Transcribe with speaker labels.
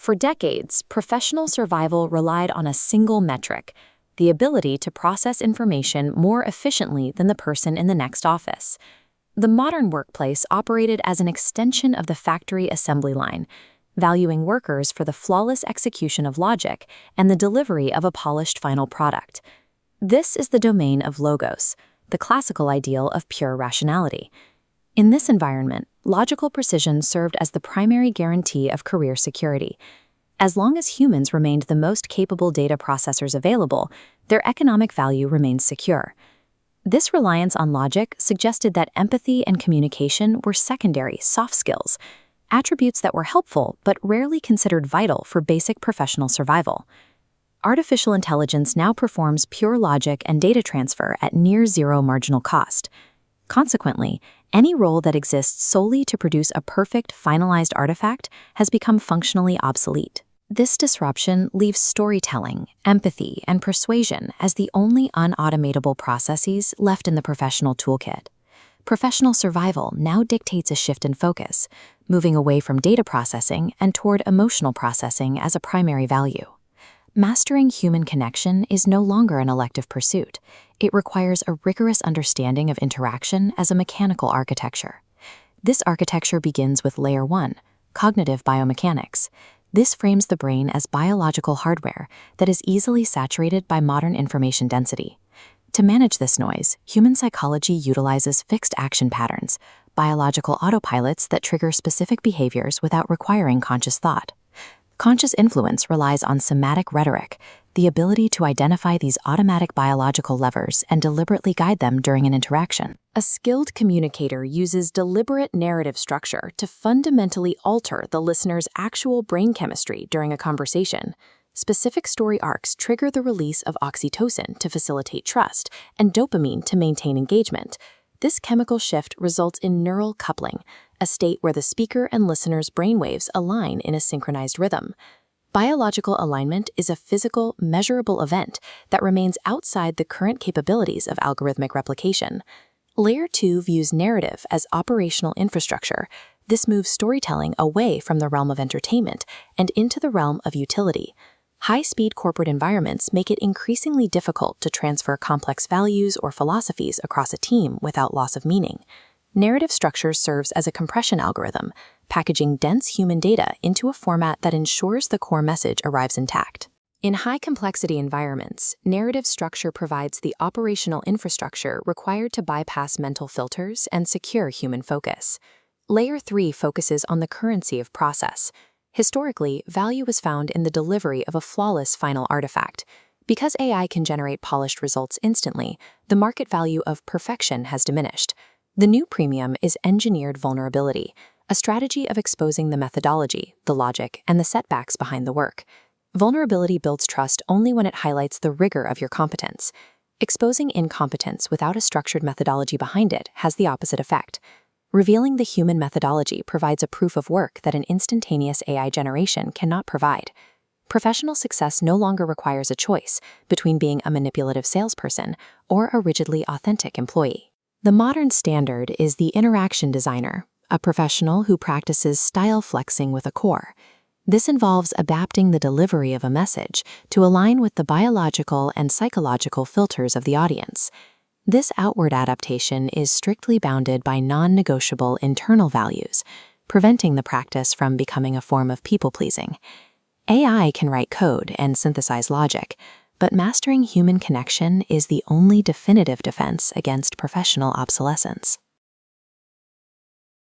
Speaker 1: For decades, professional survival relied on a single metric: the ability to process information more efficiently than the person in the next office. The modern workplace operated as an extension of the factory assembly line, valuing workers for the flawless execution of logic and the delivery of a polished final product. This is the domain of logos, the classical ideal of pure rationality. In this environment, logical precision served as the primary guarantee of career security. As long as humans remained the most capable data processors available, their economic value remained secure. This reliance on logic suggested that empathy and communication were secondary, soft skills, attributes that were helpful but rarely considered vital for basic professional survival. Artificial intelligence now performs pure logic and data transfer at near zero marginal cost. Consequently, any role that exists solely to produce a perfect, finalized artifact has become functionally obsolete. This disruption leaves storytelling, empathy, and persuasion as the only unautomatable processes left in the professional toolkit. Professional survival now dictates a shift in focus, moving away from data processing and toward emotional processing as a primary value. Mastering human connection is no longer an elective pursuit. It requires a rigorous understanding of interaction as a mechanical architecture. This architecture begins with Layer 1, cognitive biomechanics. This frames the brain as biological hardware that is easily saturated by modern information density. To manage this noise, human psychology utilizes fixed action patterns, biological autopilots that trigger specific behaviors without requiring conscious thought. Conscious influence relies on somatic rhetoric, the ability to identify these automatic biological levers and deliberately guide them during an interaction. A skilled communicator uses deliberate narrative structure to fundamentally alter the listener's actual brain chemistry during a conversation. Specific story arcs trigger the release of oxytocin to facilitate trust and dopamine to maintain engagement. This chemical shift results in neural coupling, a state where the speaker and listener's brainwaves align in a synchronized rhythm. Biological alignment is a physical, measurable event that remains outside the current capabilities of algorithmic replication. Layer 2 views narrative as operational infrastructure. This moves storytelling away from the realm of entertainment and into the realm of utility. High-speed corporate environments make it increasingly difficult to transfer complex values or philosophies across a team without loss of meaning. Narrative structure serves as a compression algorithm, packaging dense human data into a format that ensures the core message arrives intact. In high-complexity environments, narrative structure provides the operational infrastructure required to bypass mental filters and secure human focus. Layer 3 focuses on the currency of process. Historically, value was found in the delivery of a flawless final artifact. Because AI can generate polished results instantly, the market value of perfection has diminished. The new premium is engineered vulnerability, a strategy of exposing the methodology, the logic, and the setbacks behind the work. Vulnerability builds trust only when it highlights the rigor of your competence. Exposing incompetence without a structured methodology behind it has the opposite effect. Revealing the human methodology provides a proof of work that an instantaneous AI generation cannot provide. Professional success no longer requires a choice between being a manipulative salesperson or a rigidly authentic employee. The modern standard is the interaction designer, a professional who practices style flexing with a core. This involves adapting the delivery of a message to align with the biological and psychological filters of the audience. This outward adaptation is strictly bounded by non-negotiable internal values, preventing the practice from becoming a form of people-pleasing. AI can write code and synthesize logic, but mastering human connection is the only definitive defense against professional obsolescence.